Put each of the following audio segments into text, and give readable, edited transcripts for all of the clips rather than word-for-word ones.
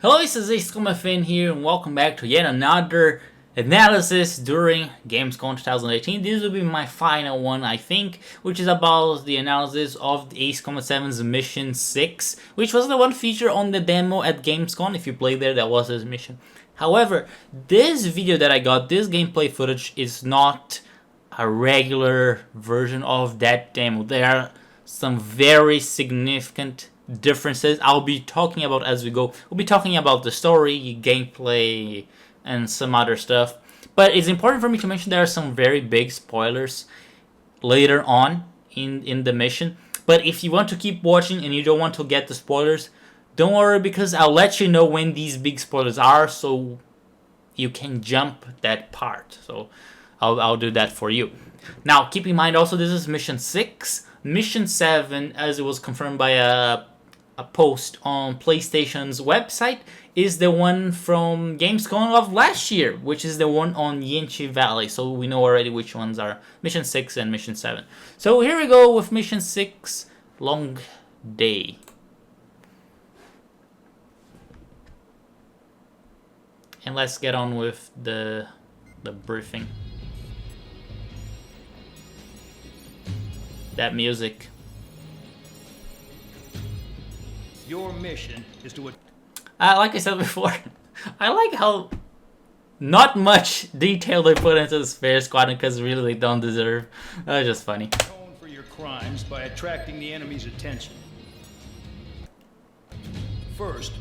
Hello, this is Ace here, and welcome back to yet another analysis during Gamescom 2018. This will be my final one, I think, which is about the analysis of the Ace Combat 7's Mission 6, which was the one featured on the demo at Gamescom. If you played there, that was his mission. However, this video that I got, this gameplay footage, is not a regular version of that demo. There are some very significant differences I'll be talking about as we go. We'll be talking about the story, gameplay, and some other stuff. But it's important for me to mention there are some very big spoilers later on in the mission. But if you want to keep watching and you don't want to get the spoilers, don't worry, because I'll let you know when these big spoilers are, so you can jump that part. So I'll do that for you. Now, keep in mind also, this is Mission 6. Mission 7, as it was confirmed by a post on PlayStation's website, is the one from Gamescom of last year, which is the one on Yanchi Valley. So we know already which ones are Mission 6 and Mission 7. So here we go with Mission 6, Long Day. And let's get on with the briefing. That music. Your mission is to... Like I said before, I like how not much detail they put into the Spare Squadron, because really they don't deserve. That's just funny. atone for your crimes by attracting the enemy's attention. First,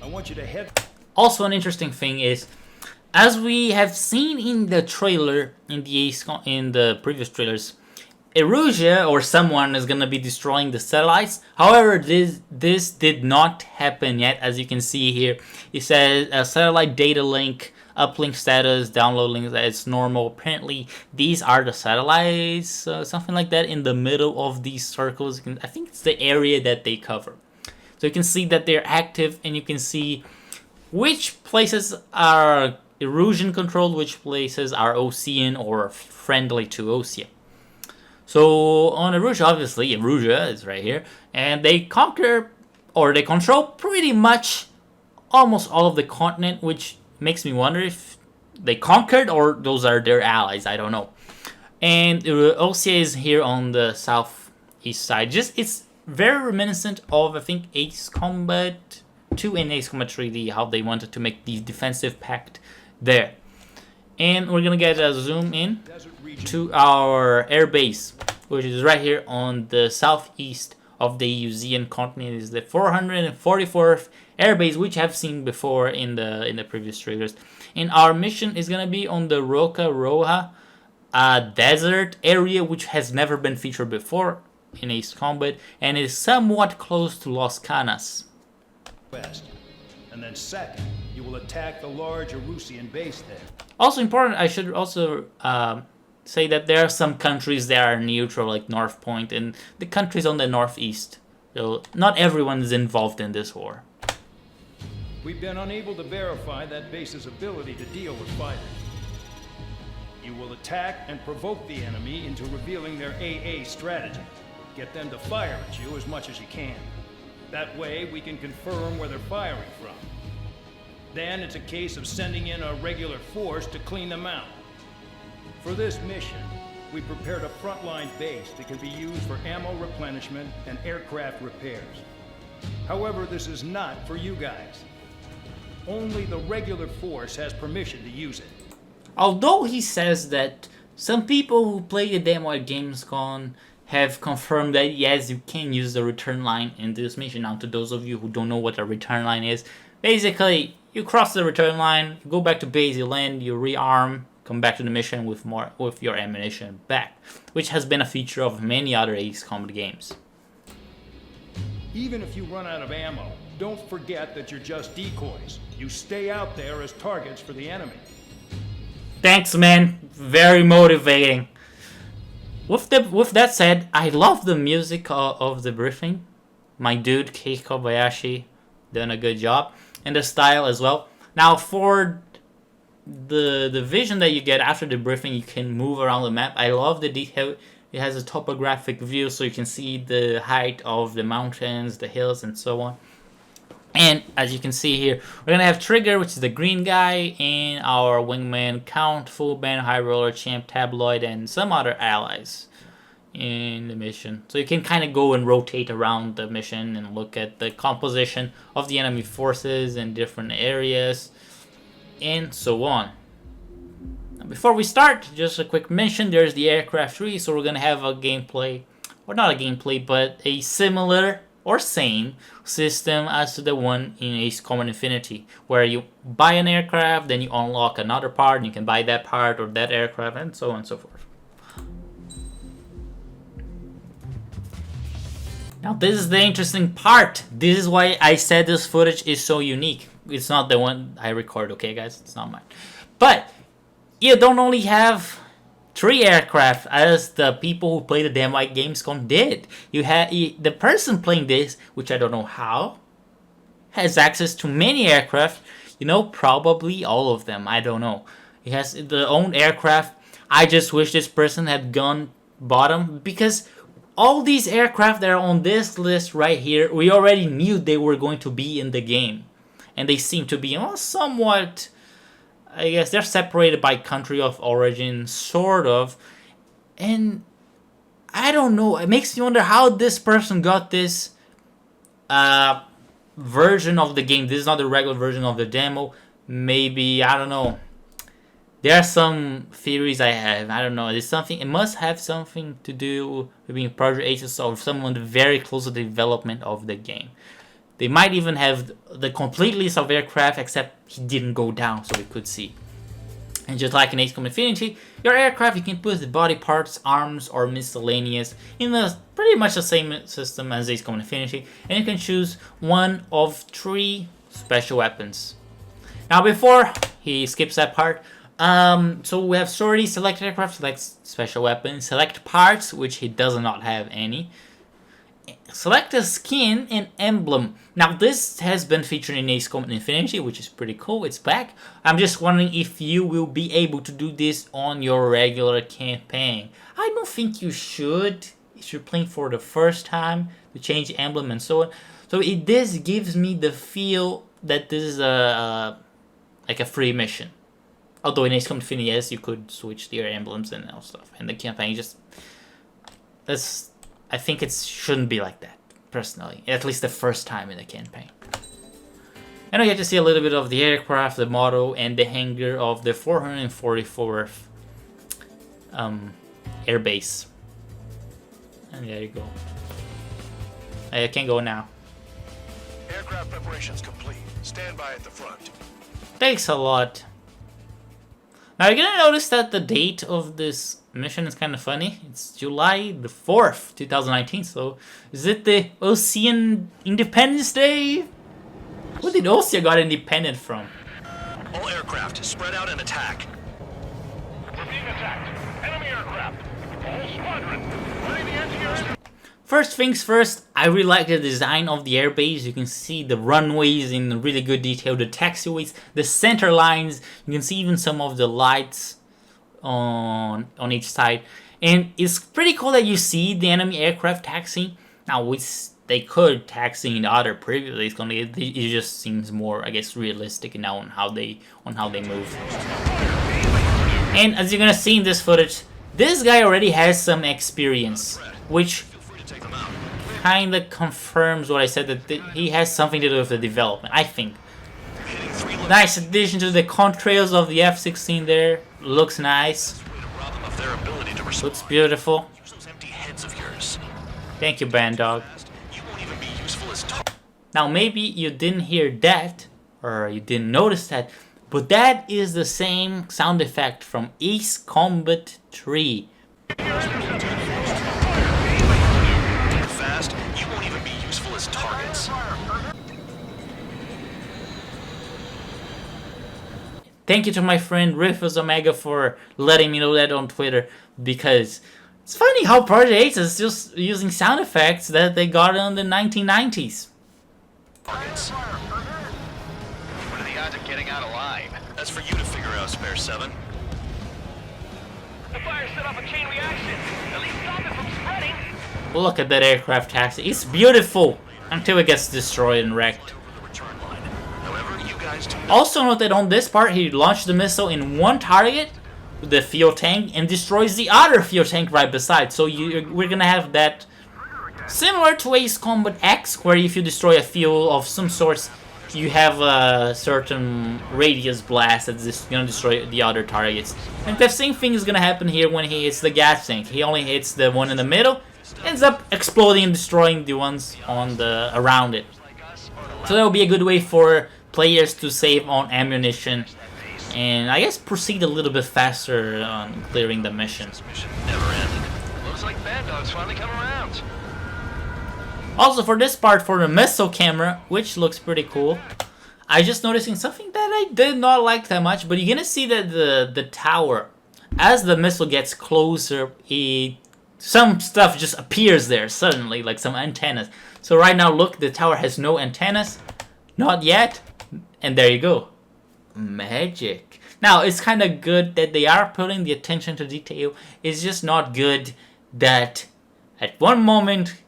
I want you to head... Also, an interesting thing is, as we have seen in the trailer, in the previous trailers, Erusia or someone is gonna be destroying the satellites. However, this did not happen yet. As you can see here, it says satellite data link, uplink status, download link as normal. Apparently, these are the satellites, something like that, in the middle of these circles. I think it's the area that they cover. So you can see that they're active, and you can see which places are Erusian controlled, which places are Osean or friendly to Osean. So on Erusia, obviously, Erusia is right here, and they conquer, or they control pretty much almost all of the continent, which makes me wonder if they conquered or those are their allies. I don't know. And Osea is here on the southeast side. It's very reminiscent of, I think, Ace Combat 2 and Ace Combat 3D, how they wanted to make the defensive pact there. And we're gonna get a zoom in to our air base, which is right here on the southeast of the Eusean continent. It is the 444th air base, which I've seen before in the previous trailers. And our mission is gonna be on the Roca Roja desert area, which has never been featured before in Ace Combat, and is somewhat close to Las Canas. west. And then second, you will attack the large Erusian base there. Also important, I should also say that there are some countries that are neutral, like North Point, and the countries on the northeast. So not everyone is involved in this war. We've been unable to verify that base's ability to deal with fighters. You will attack and provoke the enemy into revealing their AA strategy. Get them to fire at you as much as you can. That way, we can confirm where they're firing from. Then it's a case of sending in a regular force to clean them out. For this mission, we prepared a frontline base that can be used for ammo replenishment and aircraft repairs. However, this is not for you guys. Only the regular force has permission to use it. Although he says that some people who play the demo at Gamescom have confirmed that yes, you can use the return line in this mission. Now, to those of you who don't know what a return line is, basically you cross the return line, go back to base, you land, you rearm, come back to the mission with your ammunition back, which has been a feature of many other Ace Combat games. Even if you run out of ammo, don't forget that you're just decoys. You stay out there as targets for the enemy. Thanks, man. Very motivating. With that said, I love the music of the briefing. My dude, Kei Kobayashi, done a good job. And the style as well. Now, for the vision that you get after the briefing, you can move around the map. I love the detail. It has a topographic view, so you can see the height of the mountains, the hills, and so on. And as you can see here, we're gonna have Trigger, which is the green guy, and our wingman Count, Fullband, High Roller, Champ, Tabloid, and some other allies in the mission. So you can kind of go and rotate around the mission and look at the composition of the enemy forces in different areas and so on. Now, before we start, just a quick mention, there's the aircraft tree, so we're gonna have a gameplay, or not a gameplay, but a similar or same system as to the one in Ace Combat Infinity, where you buy an aircraft, then you unlock another part, and you can buy that part or that aircraft, and so on and so forth. Now this is the interesting part. This is why I said this footage is so unique. It's not the one I record, okay guys? It's not mine. But you don't only have 3 aircraft as the people who play the demo at Gamescom did. You have the person playing this, which I don't know how, has access to many aircraft. You know, probably all of them. I don't know. He has their own aircraft. I just wish this person had gone bottom, because all these aircraft that are on this list right here, we already knew they were going to be in the game, and they seem to be somewhat, I guess they're separated by country of origin, sort of. And I don't know, it makes me wonder how this person got this version of the game. This is not the regular version of the demo. Maybe, I don't know. There are some theories I have. I don't know. It's something. It must have something to do with being Project Aces or someone very close to the development of the game. They might even have the complete list of aircraft, except he didn't go down, so we could see. And just like in Ace Combat Infinity, your aircraft, you can put the body parts, arms, or miscellaneous in the pretty much the same system as Ace Combat Infinity, and you can choose one of 3 special weapons. Now, before he skips that part, so we have sortie, select aircraft, select special weapons, select parts, which he does not have any. Select a skin and emblem. Now this has been featured in Ace Combat Infinity, which is pretty cool. It's back. I'm just wondering if you will be able to do this on your regular campaign. I don't think you should. If you're playing for the first time, to change emblem and so on. So this gives me the feel that this is like a free mission. Although in Ace Combat Infinity, yes, you could switch your emblems and all stuff. And the campaign I think it shouldn't be like that, personally. At least the first time in the campaign. And I get to see a little bit of the aircraft, the model, and the hangar of the 444th Air Base. And there you go. I can go now. Aircraft preparations complete. Stand by at the front. Thanks a lot. Now you're gonna notice that the date of this mission is kind of funny. It's July the 4th, 2019. So is it the Ocean Independence Day? Where did Ocean got independent from? All aircraft spread out and attack. We're being attacked. Enemy aircraft. Whole squadron. Ready the engineers. First things first, I really like the design of the airbase. You can see the runways in really good detail, the taxiways, the center lines. You can see even some of the lights on each side. And it's pretty cool that you see the enemy aircraft taxiing. Now, they could taxi in the other previous days. It just seems more, I guess, realistic now on how they move. And as you're gonna see in this footage, this guy already has some experience, which kind of confirms what I said, that he has something to do with the development, I think. Nice addition to the contrails of the F-16 there. Looks nice. Looks beautiful. Thank you, Bandog. Now maybe you didn't hear that, or you didn't notice that, but that is the same sound effect from Ace Combat 3. Thank you to my friend Rufus Omega for letting me know that on Twitter, because it's funny how Project Ace is just using sound effects that they got in the 1990s. What are the odds of getting out alive? That's for you to figure out, Spare 7. The fire set off a chain reaction. At least stop it from spreading. Look at that aircraft taxi. It's beautiful until it gets destroyed and wrecked. Return Advised. Also note that on this part, he launched the missile in one target, the fuel tank, and destroys the other fuel tank right beside. So we're gonna have that similar to Ace Combat X, where if you destroy a fuel of some sort, you have a certain radius blast that's just gonna destroy the other targets. And the same thing is gonna happen here when he hits the gas tank. He only hits the one in the middle, ends up exploding and destroying the ones on the around it. So that will be a good way for players to save on ammunition and I guess proceed a little bit faster on clearing the mission. Mission never ended. Looks like Bad Dog's finally come around. Also for this part, for the missile camera, which looks pretty cool, I just noticing something that I did not like that much, but you're gonna see that the tower, as the missile gets closer, some stuff just appears there suddenly, like some antennas. So right now, look, the tower has no antennas, not yet, and there you go. Magic. Now, it's kind of good that they are putting the attention to detail. It's just not good that at one moment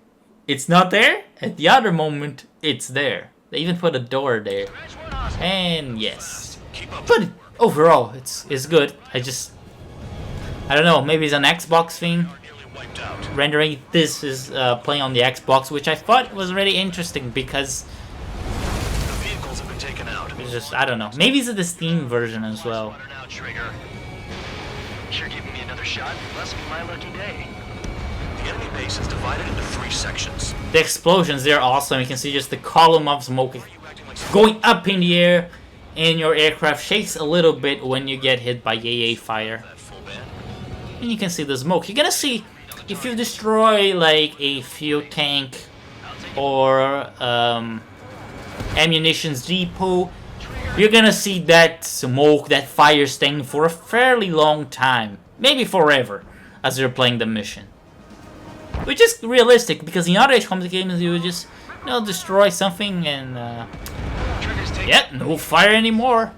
it's not there, at the other moment it's there. They even put a door there. And yes. But overall, it's good. I don't know, maybe it's an Xbox thing. Rendering this is playing on the Xbox, which I thought was really interesting because The vehicles have been taken out. it's just, I don't know. Maybe it's the Steam version as well. Now, Trigger. You're giving me another shot? Must be my lucky day. The enemy base is divided into 3 sections. The explosions, they're awesome. You can see just the column of smoke going up in the air, and your aircraft shakes a little bit when you get hit by AA fire. That full band. And you can see the smoke. You're gonna see, if you destroy like a fuel tank or ammunitions depot, you're gonna see that smoke, that fire staying for a fairly long time, maybe forever, as you're playing the mission. Which is realistic, because in other Age Combat games you would just, destroy something and yeah, no fire anymore.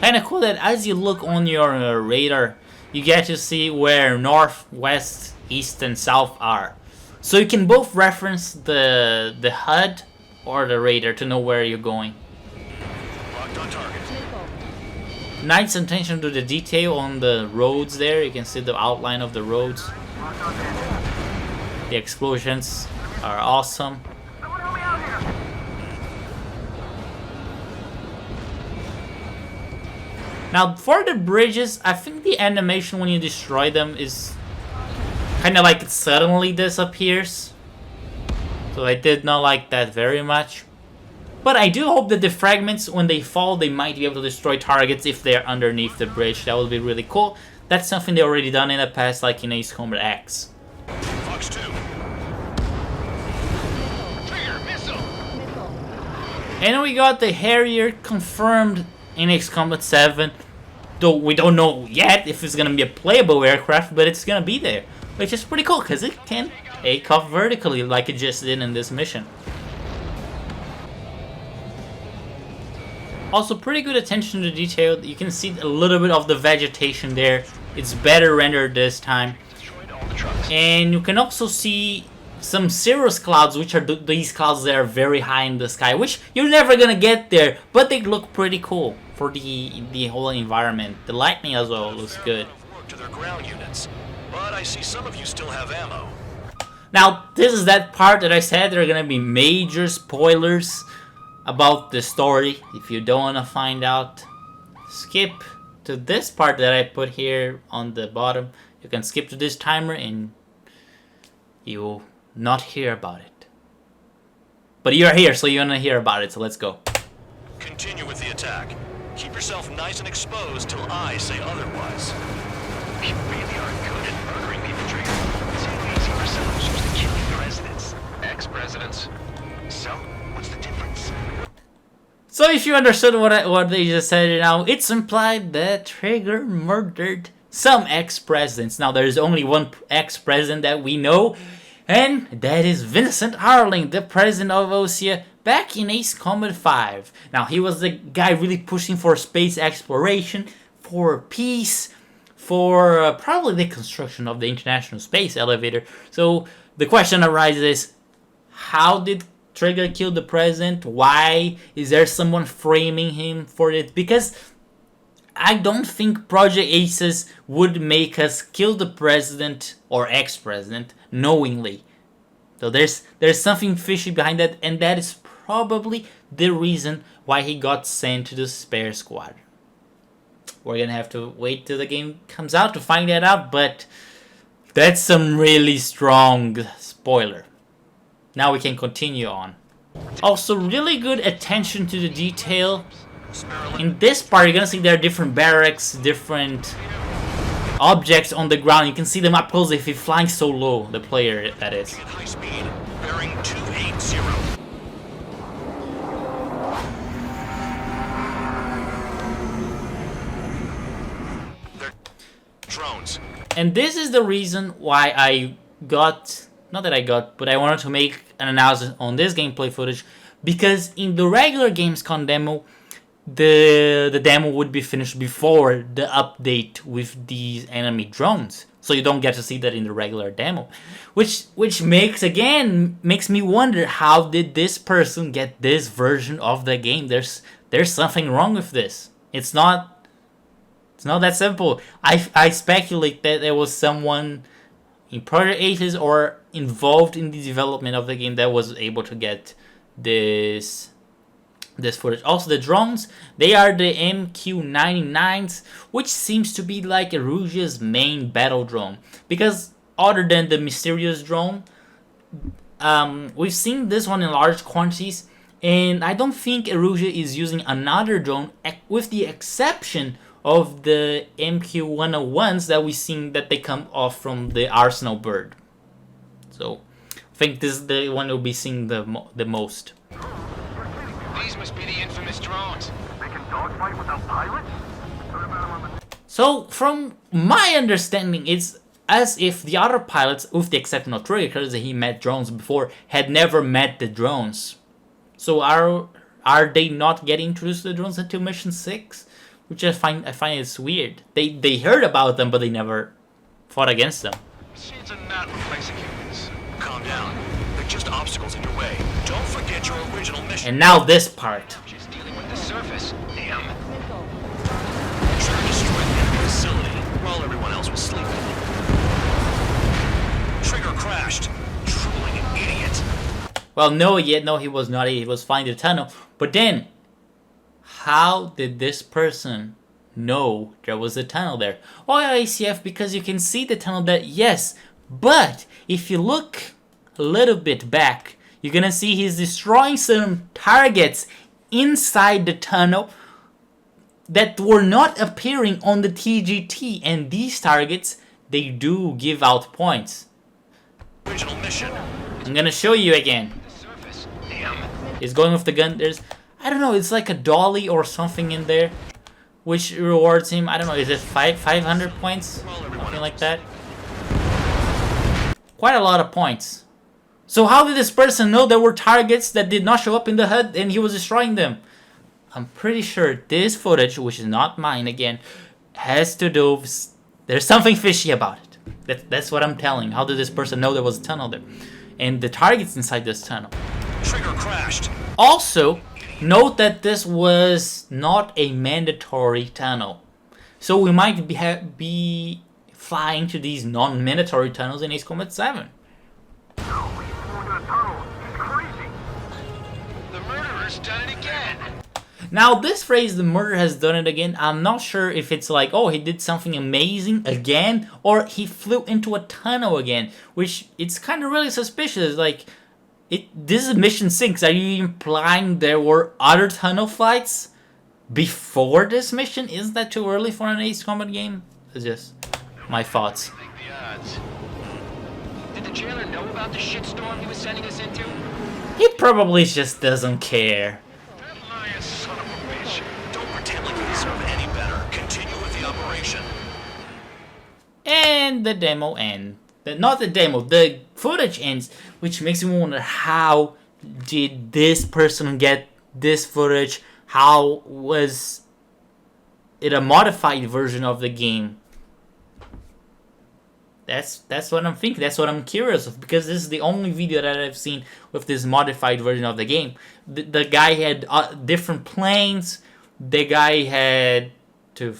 Kinda cool that as you look on your radar, you get to see where north, west, east, and south are. So you can both reference the HUD or the radar to know where you're going. Locked on target. Nice attention to the detail on the roads there. You can see the outline of the roads. The explosions are awesome. Now, for the bridges, I think the animation when you destroy them is kind of like it suddenly disappears. So I did not like that very much. But I do hope that the fragments, when they fall, they might be able to destroy targets if they're underneath the bridge. That would be really cool. That's something they already done in the past, like in Ace Combat X. Fox 2. Trigger, missile! And we got the Harrier confirmed in Ace Combat 7. Though we don't know yet if it's going to be a playable aircraft, but it's going to be there. Which is pretty cool, because it can take off vertically like it just did in this mission. Also, pretty good attention to detail. You can see a little bit of the vegetation there. It's better rendered this time. Destroyed all the trucks. And you can also see some cirrus clouds, which are these clouds that are very high in the sky, which you're never gonna get there, but they look pretty cool for the whole environment. The lightning as well looks good. Work to their ground units. But I see some of you still have ammo. Now, this is that part that I said there are gonna be major spoilers about the story. If you don't want to find out, skip to this part that I put here on the bottom. You can skip to this timer and you will not hear about it. But you're here, so you're gonna hear about it, so let's go. Continue with the attack. Keep yourself nice and exposed till I say otherwise. You really are good at murdering people, Trigger. It's so easy for someone just to killing presidents. Ex-presidents. So, what's the difference? So if you understood what they just said now, it's implied that Trigger murdered some ex-presidents. Now there's only one ex-president that we know, and that is Vincent Arling, the president of Ossia, back in Ace Combat 5. Now he was the guy really pushing for space exploration, for peace, for probably the construction of the International Space Elevator. So the question arises, how did Trigger killed the president? Why is there someone framing him for it? Because I don't think Project Aces would make us kill the president or ex-president knowingly. So there's something fishy behind that, and that is probably the reason why he got sent to the spare squad. We're gonna have to wait till the game comes out to find that out, but that's some really strong spoiler. Now we can continue on. Also, really good attention to the detail. In this part, you're gonna see there are different barracks, different objects on the ground. You can see them up close if he's flying so low, the player that is. At high speed, bearing 280. They're drones. And this is the reason why I got, not that I got, but I wanted to make an analysis on this gameplay footage, because in the regular Gamescom demo, the demo would be finished before the update with these enemy drones, so you don't get to see that in the regular demo, which makes me wonder, how did this person get this version of the game? There's something wrong with this. It's not that simple. I speculate that there was someone in Project Aces or involved in the development of the game that was able to get this footage. Also, the drones, they are the MQ-99s, which seems to be like Erusia's main battle drone, because other than the mysterious drone, we've seen this one in large quantities, and I don't think Erusia is using another drone, with the exception of the MQ-101s that we've seen that they come off from the Arsenal bird. So I think this is the one we'll be seeing the most. These must be the infamous drones. They can dogfight without pilots? So, from my understanding, it's as if the other pilots, with the exception of Trigger, because he met drones before, had never met the drones. So are they not getting introduced to the drones until Mission 6? Which I find it's weird. They heard about them, but they never fought against them. Machines are not replacing humans. Calm down. They're just obstacles in your way. Don't forget your original mission. And now this part. Just dealing with the surface. Damn. Trigger destroyed the enemy facility while everyone else was sleeping. Trigger crashed. Drooling idiot. Well, no, he was not. He was flying the tunnel. But then, how did this person know there was a tunnel there? Oh yeah, ACF, because you can see the tunnel there, yes. But if you look a little bit back, you're gonna see he's destroying some targets inside the tunnel that were not appearing on the TGT, and these targets, they do give out points. Original mission. I'm gonna show you again. The surface. Damn. He's going with the gun. There's, I don't know, it's like a dolly or something in there, which rewards him. I don't know, is it 500 points? Something like that. Quite a lot of points. So how did this person know there were targets that did not show up in the HUD and he was destroying them? I'm pretty sure this footage, which is not mine again, has to do with, there's something fishy about it. That's what I'm telling. How did this person know there was a tunnel there? And the targets inside this tunnel. Trigger crashed. Also, note that this was not a mandatory tunnel. So we might be flying to these non-mandatory tunnels in Ace Combat 7. No, he's going to the tunnel. He's crazy. The murderer's done it again. Now, this phrase, the murderer has done it again, I'm not sure if it's like, oh, he did something amazing again, or he flew into a tunnel again, which it's kind of really suspicious. Like, this is Mission 6. Are you implying there were other tunnel flights before this mission? Isn't that too early for an Ace Combat game? It's just my thoughts. Think the odds. Did the jailer know about the shitstorm he was sending us into? He probably just doesn't care. That lying son of a bitch. Don't pretend like you deserve any better. Continue with the operation. And the demo ends. Not the demo, the footage ends, which makes me wonder, how did this person get this footage? How was it a modified version of the game? That's what I'm thinking. That's what I'm curious of, because this is the only video that I've seen with this modified version of the game. The guy had different planes. The guy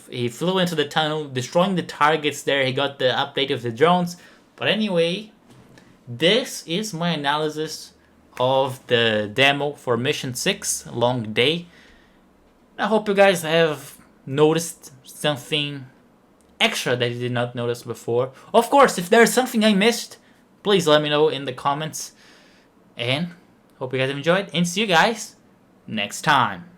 he flew into the tunnel, destroying the targets there. He got the update of the drones. But anyway, this is my analysis of the demo for Mission 6, Long Day. I hope you guys have noticed something extra that you did not notice before. Of course, if there's something I missed, please let me know in the comments. And hope you guys have enjoyed, and see you guys next time.